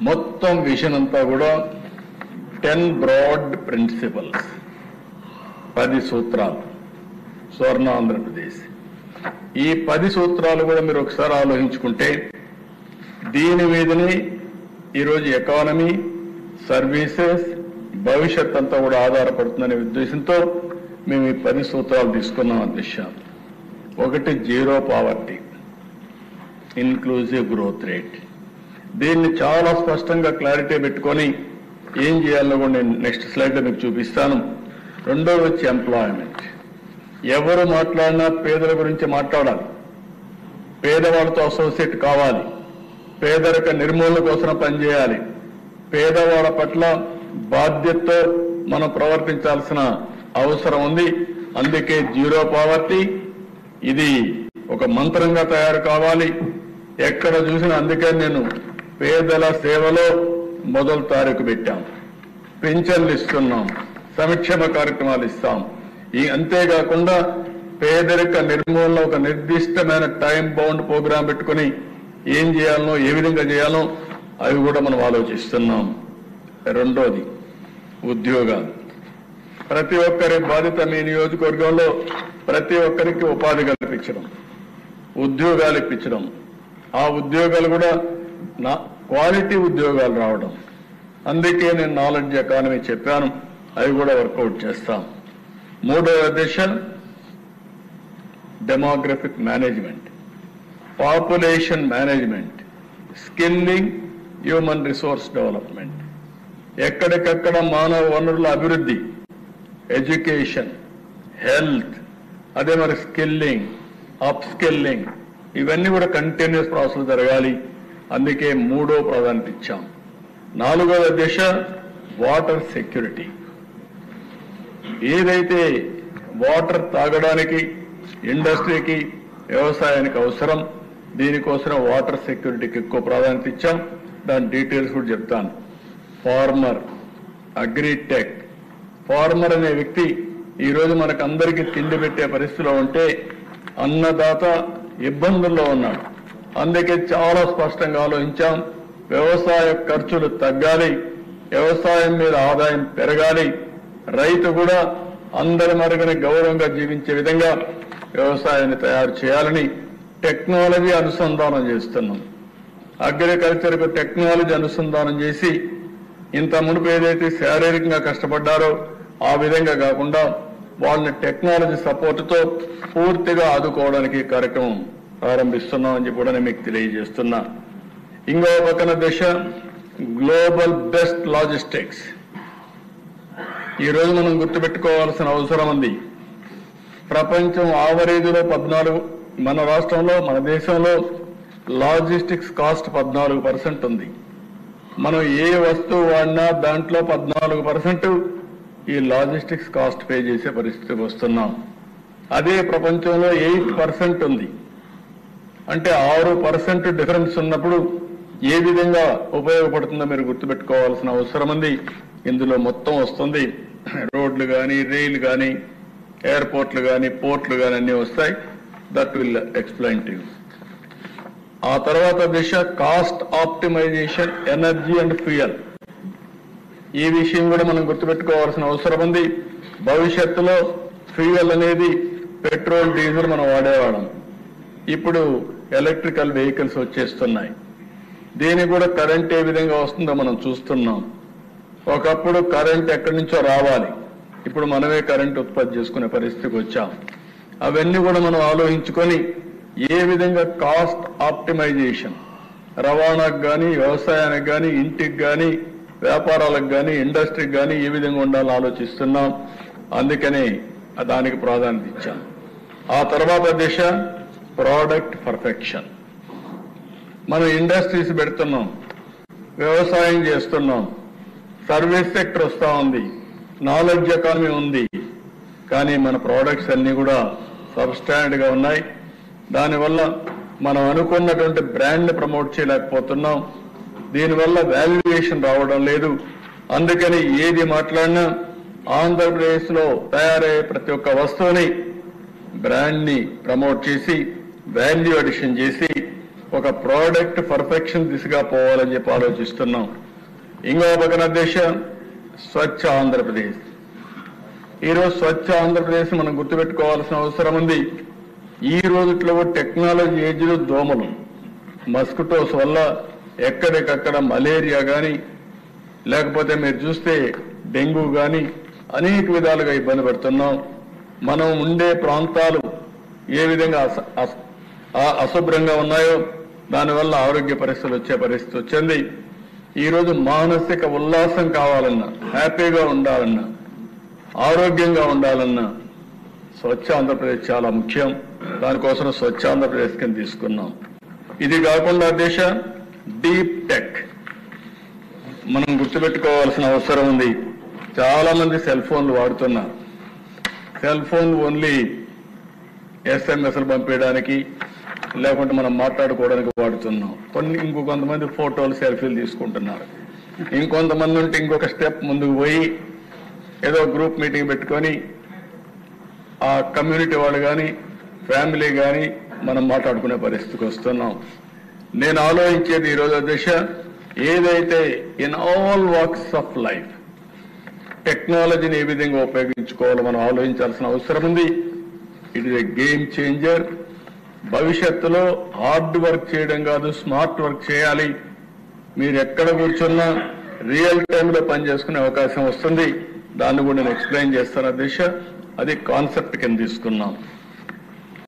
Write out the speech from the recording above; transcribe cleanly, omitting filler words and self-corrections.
మొత్తం విజన్ అంతా కూడా 10 బ్రాడ్ ప్రిన్సిపల్స్, 10 సూత్రాలు స్వర్ణ ఆంధ్రప్రదేశ్. ఈ 10 సూత్రాలు కూడా మీరు ఒకసారి ఆలోచించుకుంటే దీని మీదనే ఈరోజు ఎకానమీ, సర్వీసెస్, భవిష్యత్ అంతా కూడా ఆధారపడుతుందనే ఉద్దేశంతో మేము ఈ 10 సూత్రాలు తీసుకున్నాం అధ్యక్ష. ఒకటి zero poverty, inclusive growth rate. దీన్ని చాలా స్పష్టంగా క్లారిటీ పెట్టుకొని ఏం చేయాలో కూడా నేను నెక్స్ట్ స్లైడ్లో మీకు చూపిస్తాను. రెండోది వచ్చి ఎంప్లాయ్మెంట్. ఎవరు మాట్లాడినా పేదల గురించి మాట్లాడాలి, పేదవాళ్ళతో అసోసియేట్ కావాలి, పేదరిక నిర్మూలన కోసం పనిచేయాలి, పేదవాళ్ళ పట్ల బాధ్యతతో మనం ప్రవర్తించాల్సిన అవసరం ఉంది. అందుకే జీరో పావర్టీ ఇది ఒక మంత్రంగా తయారు కావాలి. ఎక్కడ చూసినా అందుకే నేను పేదల సేవలో మొదటి తారీఖు పెట్టాం, పింఛన్లు ఇస్తున్నాం, సంక్షేమ కార్యక్రమాలు ఇస్తాం. అంతేకాకుండా పేదరిక నిర్మూలన ఒక నిర్దిష్టమైన టైం బౌండ్ ప్రోగ్రాం పెట్టుకుని ఏం చేయాలనో, ఏ విధంగా చేయాలో అవి కూడా మనం ఆలోచిస్తున్నాం. రెండోది ఉద్యోగాలు. ప్రతి ఒక్కరి బాధ్యత మీ నియోజకవర్గంలో ప్రతి ఒక్కరికి ఉపాధి కల్పించడం, ఉద్యోగాలు ఇప్పించడం. ఆ ఉద్యోగాలు కూడా క్వాలిటీ ఉద్యోగాలు రావడం. అందుకే నేను నాలెడ్జ్ ఎకానమీ చెప్పాను, అవి కూడా వర్కౌట్ చేస్తాం. మూడవ దశ demographic management, population management, skilling, human resource development. ఎక్కడికక్కడ మానవ వనరుల అభివృద్ధి, ఎడ్యుకేషన్, హెల్త్, అదే మరి స్కిల్లింగ్, అప్ స్కిల్లింగ్, ఇవన్నీ కూడా కంటిన్యూస్ ప్రాసెస్ జరగాలి. అందుకే మూడో ప్రాధాన్యత ఇచ్చాం. నాలుగవ దశ వాటర్ సెక్యూరిటీ. ఏదైతే వాటర్ తాగడానికి, ఇండస్ట్రీకి, వ్యవసాయానికి అవసరం, దీనికోసం వాటర్ సెక్యూరిటీకి ఎక్కువ ప్రాధాన్యత ఇచ్చాం. దాని డీటెయిల్స్ కూడా చెప్తాను. Farmer, agritech. ఫార్మర్ అనే వ్యక్తి ఈరోజు మనకందరికీ తిండి పెట్టే పరిస్థితిలో ఉంటే అన్నదాత ఇబ్బందుల్లో ఉన్నాడు. అందుకే చాలా స్పష్టంగా ఆలోచించాం. వ్యవసాయ ఖర్చులు తగ్గాలి, వ్యవసాయం మీద ఆదాయం పెరగాలి, రైతు కూడా అందరి మరుగున గౌరవంగా జీవించే విధంగా వ్యవసాయాన్ని తయారు చేయాలని టెక్నాలజీ అనుసంధానం చేస్తున్నాం. అగ్రికల్చర్కు టెక్నాలజీ అనుసంధానం చేసి ఇంత మునుపు ఏదైతే శారీరకంగా కష్టపడ్డారో ఆ విధంగా కాకుండా వాళ్ళని టెక్నాలజీ సపోర్టుతో పూర్తిగా ఆదుకోవడానికి కార్యక్రమం ప్రారంభిస్తున్నామని చెప్పి కూడా నేను మీకు తెలియజేస్తున్నా. ఇంకో పక్కన దశ గ్లోబల్ బెస్ట్ లాజిస్టిక్స్. ఈరోజు మనం గుర్తుపెట్టుకోవాల్సిన అవసరం ఉంది. ప్రపంచం ఆవరేజ్లో 14, మన రాష్ట్రంలో, మన దేశంలో లాజిస్టిక్స్ కాస్ట్ 14% ఉంది. మనం ఏ వస్తువు వాడినా దాంట్లో 14% ఈ లాజిస్టిక్స్ కాస్ట్ పే చేసే పరిస్థితికి వస్తున్నాం. అదే ప్రపంచంలో 8% ఉంది. అంటే 6% డిఫరెన్స్ ఉన్నప్పుడు ఏ విధంగా ఉపయోగపడుతుందో మీరు గుర్తుపెట్టుకోవాల్సిన అవసరం ఉంది. ఇందులో మొత్తం వస్తుంది. రోడ్లు కానీ, రైలు కానీ, ఎయిర్పోర్ట్లు కానీ, పోర్ట్లు కానీ అన్నీ వస్తాయి. That will explain to you. ఆ తర్వాత దిశ cost optimization, energy and fuel. ఈ విషయం కూడా మనం గుర్తుపెట్టుకోవాల్సిన అవసరం ఉంది. భవిష్యత్తులో ఫ్యూయల్ అనేది పెట్రోల్, డీజిల్ మనం వాడేవాళ్ళం. ఇప్పుడు ఎలక్ట్రికల్ వెహికల్స్ వచ్చేస్తున్నాయి. దీనికి కూడా కరెంట్ ఏ విధంగా వస్తుందో మనం చూస్తున్నాం. ఒకప్పుడు కరెంట్ ఎక్కడి నుంచో రావాలి, ఇప్పుడు మనమే కరెంట్ ఉత్పత్తి చేసుకునే పరిస్థితికి వచ్చాం. అవన్నీ కూడా మనం ఆలోచించుకొని ఏ విధంగా కాస్ట్ ఆప్టిమైజేషన్ రవాణాకు కానీ, వ్యవసాయానికి కానీ, ఇంటికి కానీ, వ్యాపారాలకు కానీ, ఇండస్ట్రీకి కానీ ఏ విధంగా ఉండాలని ఆలోచిస్తున్నాం. అందుకనే దానికి ప్రాధాన్యత ఇచ్చాం. ఆ తర్వాత దిశ ప్రోడక్ట్ పర్ఫెక్షన్. మనం ఇండస్ట్రీస్ పెడుతున్నాం, వ్యవసాయం చేస్తున్నాం, సర్వీస్ సెక్టర్ వస్తూ ఉంది, నాలెడ్జ్ ఎకానమీ ఉంది. కానీ మన ప్రోడక్ట్స్ అన్నీ కూడా సబ్స్టాండర్డ్ గా ఉన్నాయి. దానివల్ల మనం అనుకున్నటువంటి బ్రాండ్ ని ప్రమోట్ చేయలేకపోతున్నాం. దీనివల్ల వాల్యుయేషన్ రావడం లేదు. అందుకని ఏది మాట్లాడినా ఆంధ్రప్రదేశ్ లో తయారయ్యే ప్రతి ఒక్క వస్తువుని బ్రాండ్ ని ప్రమోట్ చేసి, వాల్యూ అడిషన్ చేసి ఒక ప్రోడక్ట్ పర్ఫెక్షన్ దిశగా పోవాలని చెప్పి ఆలోచిస్తున్నాం. ఇంకో పక్కన దేశం స్వచ్ఛ ఆంధ్రప్రదేశ్. ఈరోజు స్వచ్ఛ ఆంధ్రప్రదేశ్ మనం గుర్తుపెట్టుకోవాల్సిన అవసరం ఉంది. ఈ రోజుట్లో టెక్నాలజీ ఏజ్లో దోమలు, మస్కిటోస్ వల్ల ఎక్కడికక్కడ మలేరియా కానీ, లేకపోతే మీరు చూస్తే డెంగ్యూ కానీ అనేక విధాలుగా ఇబ్బంది పడుతున్నాం. మనం ఉండే ప్రాంతాలు ఏ విధంగా అశుభ్రంగా ఉన్నాయో దానివల్ల ఆరోగ్య పరిస్థితులు వచ్చే పరిస్థితి వచ్చింది. ఈరోజు మానసిక ఉల్లాసం కావాలన్నా, హ్యాపీగా ఉండాలన్నా, ఆరోగ్యంగా ఉండాలన్నా స్వచ్ఛ ఆంధ్రప్రదేశ్ చాలా ముఖ్యం. దానికోసం స్వచ్ఛ ఆంధ్రప్రదేశ్ కింద తీసుకున్నాం. ఇది కాకుండా దేశ డీప్ టెక్ మనం గుర్తుపెట్టుకోవాల్సిన అవసరం ఉంది. చాలా మంది సెల్ ఫోన్లు వాడుతున్నారు. సెల్ ఫోన్ ఓన్లీ ఎస్ఎంఎస్లు పంపించడానికి, లేకుంటే మనం మాట్లాడుకోవడానికి వాడుతున్నాం. ఇంకొంతమంది ఫోటోలు, సెల్ఫీలు తీసుకుంటున్నారు. ఇంకొంతమంది ఉంటే ఇంకొక స్టెప్ ముందుకు పోయి ఏదో గ్రూప్ మీటింగ్ పెట్టుకొని ఆ కమ్యూనిటీ వాళ్ళు కానీ, ఫ్యామిలీ కానీ మనం మాట్లాడుకునే పరిస్థితికి వస్తున్నాం. నేను ఆలోచించేది ఈరోజు దిశ ఏదైతే in all walks of life టెక్నాలజీని ఏ విధంగా ఉపయోగించుకోవాలో మనం ఆలోచించాల్సిన అవసరం ఉంది. It is a game changer. భవిష్యత్తులో హార్డ్ వర్క్ చేయడం కాదు, స్మార్ట్ వర్క్ చేయాలి. మీరు ఎక్కడ కూర్చున్నా రియల్ టైంలో పనిచేసుకునే అవకాశం వస్తుంది. దాన్ని కూడా నేను ఎక్స్ప్లెయిన్ చేస్తాను దిశ. అది కాన్సెప్ట్ కింద తీసుకున్నాం.